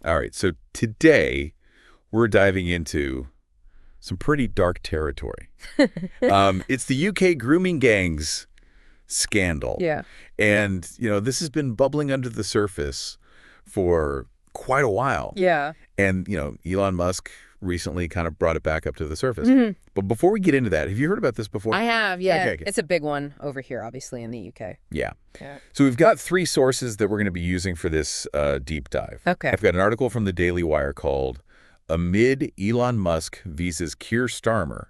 All right, so today we're diving into some pretty dark territory. It's the UK grooming gangs scandal. Yeah. And, this has been bubbling under the surface for quite a while. Yeah. And, Elon Musk recently kind of brought it back up to the surface. Mm-hmm. But before we get into that, have you heard about this before? I have, yeah. Okay. It's a big one over here, obviously, in the UK. Yeah. So we've got 3 sources that we're going to be using for this deep dive. Okay. I've got an article from the Daily Wire called Amid Elon Musk Visa's Keir Starmer,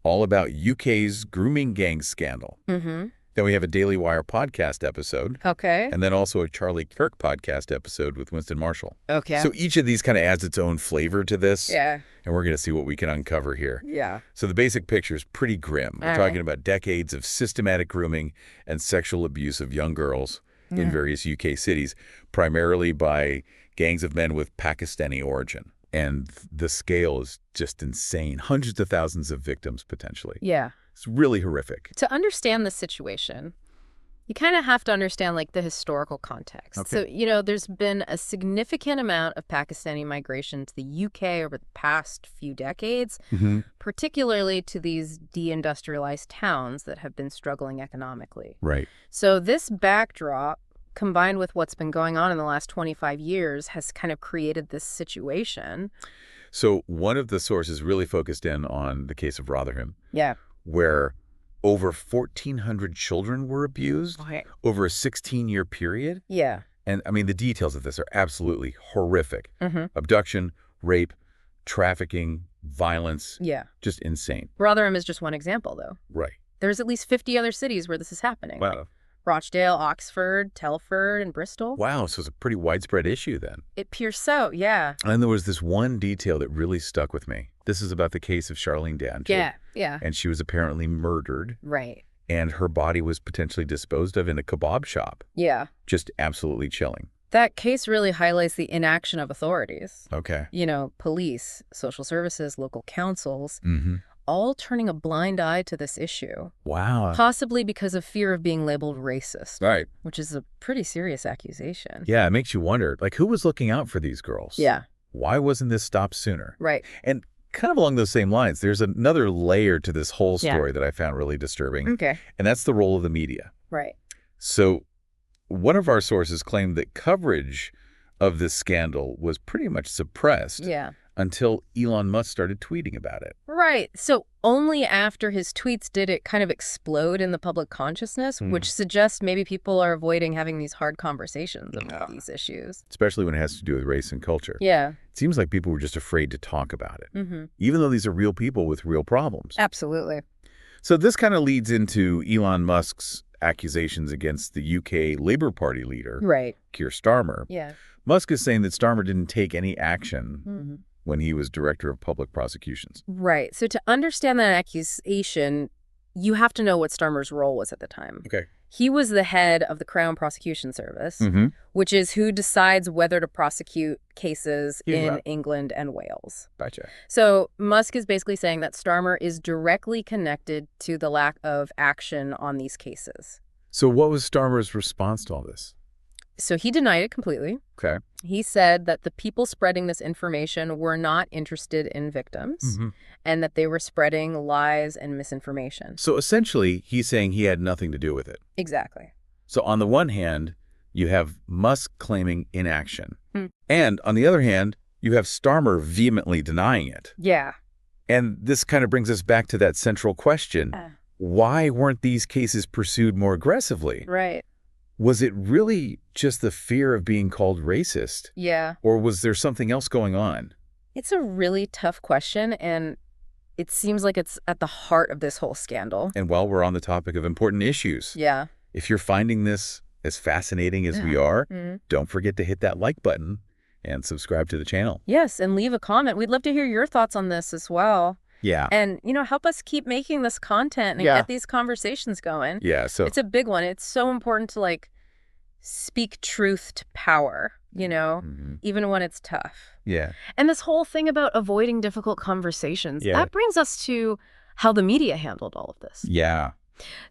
all about UK's grooming gang scandal. Mm-hmm. Then we have a Daily Wire podcast episode. Okay. And then also a Charlie Kirk podcast episode with Winston Marshall. Okay. So each of these kind of adds its own flavor to this. Yeah. And we're going to see what we can uncover here. Yeah. So the basic picture is pretty grim. We're talking about decades of systematic grooming and sexual abuse of young girls in various UK cities, primarily by gangs of men with Pakistani origin. And the scale is just insane. Hundreds of thousands of victims, potentially. Yeah. It's really horrific. To understand the situation, you kind of have to understand, the historical context. Okay. So, there's been a significant amount of Pakistani migration to the UK over the past few decades, particularly to these deindustrialized towns that have been struggling economically. Right. So this backdrop, combined with what's been going on in the last 25 years, has kind of created this situation. So one of the sources really focused in on the case of Rotherham. Yeah. Where over 1,400 children were abused over a 16-year period. Yeah. And, the details of this are absolutely horrific. Mm-hmm. Abduction, rape, trafficking, violence. Yeah. Just insane. Rotherham is just one example, though. Right. There's at least 50 other cities where this is happening. Wow. Rochdale, Oxford, Telford, and Bristol. Wow, so it's a pretty widespread issue then. It appears so, yeah. And there was this one detail that really stuck with me. This is about the case of Charlene Dancher. Yeah. And she was apparently murdered. Right. And her body was potentially disposed of in a kebab shop. Yeah. Just absolutely chilling. That case really highlights the inaction of authorities. Okay. Police, social services, local councils, Mm-hmm. all turning a blind eye to this issue. Wow. Possibly because of fear of being labeled racist. Right. Which is a pretty serious accusation. Yeah, it makes you wonder, who was looking out for these girls? Yeah. Why wasn't this stopped sooner? Right. And kind of along those same lines, there's another layer to this whole story that I found really disturbing. Okay. And that's the role of the media. Right. So one of our sources claimed that coverage of this scandal was pretty much suppressed until Elon Musk started tweeting about it. Right. So only after his tweets did it kind of explode in the public consciousness, which suggests maybe people are avoiding having these hard conversations about these issues. Especially when it has to do with race and culture. Yeah. It seems like people were just afraid to talk about it, Mm-hmm. even though these are real people with real problems. Absolutely. So this kind of leads into Elon Musk's accusations against the UK Labour Party leader, Keir Starmer. Yeah. Musk is saying that Starmer didn't take any action when he was Director of Public Prosecutions. Right. So to understand that accusation, you have to know what Starmer's role was at the time. Okay. He was the head of the Crown Prosecution Service, which is who decides whether to prosecute cases in England and Wales. Gotcha. So Musk is basically saying that Starmer is directly connected to the lack of action on these cases. So what was Starmer's response to all this? So he denied it completely. Okay. He said that the people spreading this information were not interested in victims and that they were spreading lies and misinformation. So essentially, he's saying he had nothing to do with it. Exactly. So on the one hand, you have Musk claiming inaction. And on the other hand, you have Starmer vehemently denying it. Yeah. And this kind of brings us back to that central question. Why weren't these cases pursued more aggressively? Right. Was it really just the fear of being called racist? Yeah. Or was there something else going on? It's a really tough question, and it seems like it's at the heart of this whole scandal. And while we're on the topic of important issues, if you're finding this as fascinating as we are, don't forget to hit that like button and subscribe to the channel. Yes, and leave a comment. We'd love to hear your thoughts on this as well. Yeah. And, help us keep making this content and get these conversations going. Yeah, so it's a big one. It's so important to, speak truth to power, even when it's tough. Yeah. And this whole thing about avoiding difficult conversations, that brings us to how the media handled all of this. Yeah.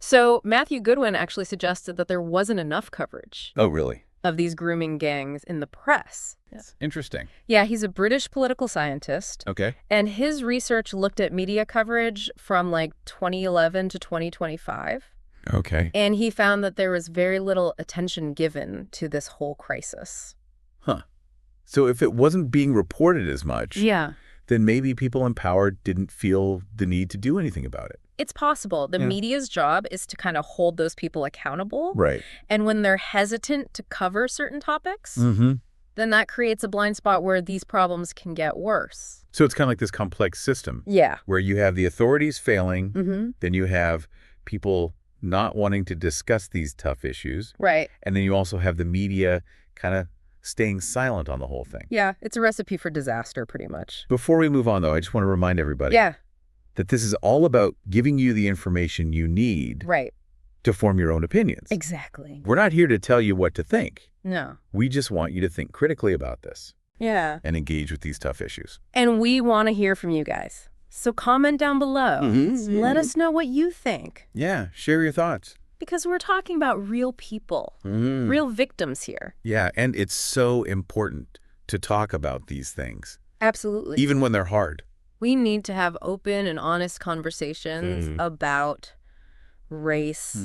So Matthew Goodwin actually suggested that there wasn't enough coverage. Oh, really? of these grooming gangs in the press. That's interesting. Yeah, he's a British political scientist. Okay. And his research looked at media coverage from like 2011 to 2025. Okay. And he found that there was very little attention given to this whole crisis. Huh. So if it wasn't being reported as much, Yeah. then maybe people in power didn't feel the need to do anything about it. It's possible. The media's job is to kind of hold those people accountable. Right. And when they're hesitant to cover certain topics, Mm-hmm. then that creates a blind spot where these problems can get worse. So it's kind of like this complex system Yeah. where you have the authorities failing, Mm-hmm. then you have people not wanting to discuss these tough issues, Right. and then you also have the media kind of staying silent on the whole thing. Yeah, it's a recipe for disaster, pretty much. Before we move on, though, I just want to remind everybody Yeah, that this is all about giving you the information you need right. to form your own opinions. Exactly. We're not here to tell you what to think. No. We just want you to think critically about this Yeah. and engage with these tough issues. And we want to hear from you guys. So comment down below. Mhm. Let us know what you think. Yeah, share your thoughts. Because we're talking about real people, real victims here. Yeah, and it's so important to talk about these things, Absolutely. even when they're hard. We need to have open and honest conversations about race,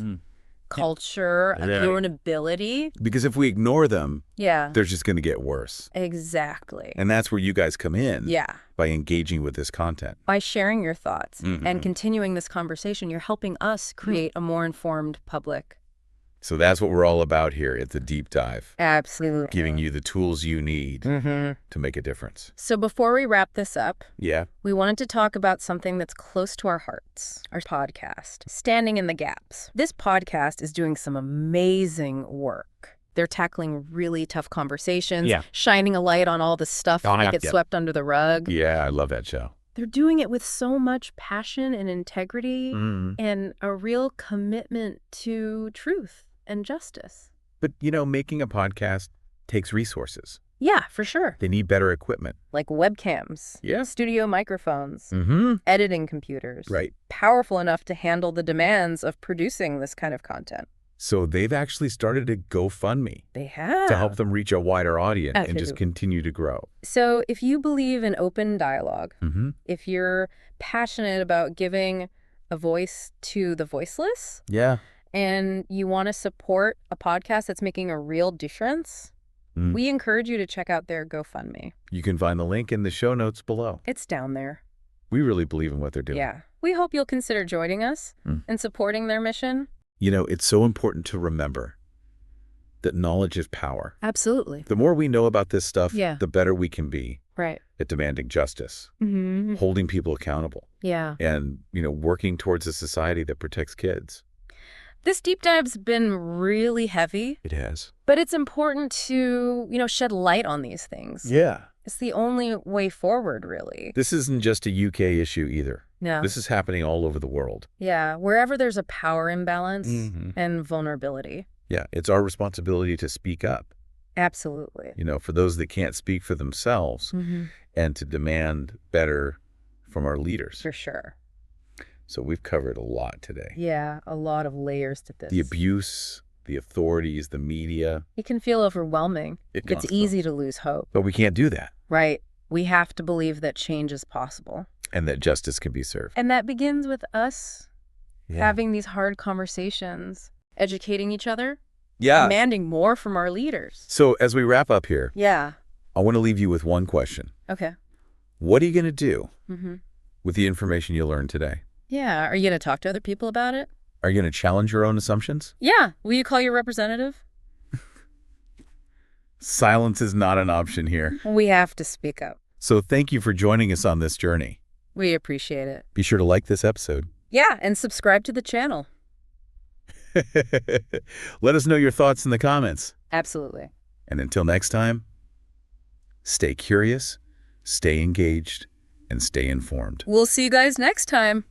culture, accountability. Because if we ignore them, Yeah. they're just going to get worse. Exactly. And that's where you guys come in. Yeah. By engaging with this content. By sharing your thoughts and continuing this conversation, you're helping us create a more informed public. So that's what we're all about here at the Deep Dive, Absolutely. giving you the tools you need to make a difference. So before we wrap this up, Yeah. we wanted to talk about something that's close to our hearts, our podcast, Standing in the Gaps. This podcast is doing some amazing work. They're tackling really tough conversations, shining a light on all the stuff that gets swept under the rug. Yeah, I love that show. They're doing it with so much passion and integrity and a real commitment to truth and justice. But, making a podcast takes resources. Yeah, for sure. They need better equipment. Like webcams, studio microphones, editing computers. Right. Powerful enough to handle the demands of producing this kind of content. So they've actually started a GoFundMe They have. to help them reach a wider audience and just Absolutely. continue to grow. So if you believe in open dialogue, if you're passionate about giving a voice to the voiceless, Yeah. and you want to support a podcast that's making a real difference, we encourage you to check out their GoFundMe. You can find the link in the show notes below. It's down there. We really believe in what they're doing. Yeah. We hope you'll consider joining us and supporting their mission. It's so important to remember that knowledge is power. Absolutely. The more we know about this stuff, Yeah. the better we can be Right. at demanding justice, Mm-hmm. holding people accountable, Yeah. and, working towards a society that protects kids. This deep dive's been really heavy, It has. but it's important to, shed light on these things. Yeah. It's the only way forward, really. This isn't just a UK issue either. No. This is happening all over the world. Yeah. Wherever there's a power imbalance and vulnerability. Yeah, it's our responsibility to speak up, Absolutely. for those that can't speak for themselves and to demand better from our leaders. For sure. So we've covered a lot today. Yeah. A lot of layers to this. The abuse, the authorities, the media. It can feel overwhelming. It's It's easy to lose hope. But we can't do that. Right. We have to believe that change is possible. And that justice can be served. And that begins with us having these hard conversations, educating each other, demanding more from our leaders. So as we wrap up here, Yeah. I want to leave you with one question. Okay. What are you going to do Mm-hmm. with the information you learned today? Yeah. Are you going to talk to other people about it? Are you going to challenge your own assumptions? Yeah. Will you call your representative? Silence is not an option here. We have to speak up. So thank you for joining us on this journey. We appreciate it. Be sure to like this episode. Yeah. And subscribe to the channel. Let us know your thoughts in the comments. Absolutely. And until next time, stay curious, stay engaged, and stay informed. We'll see you guys next time.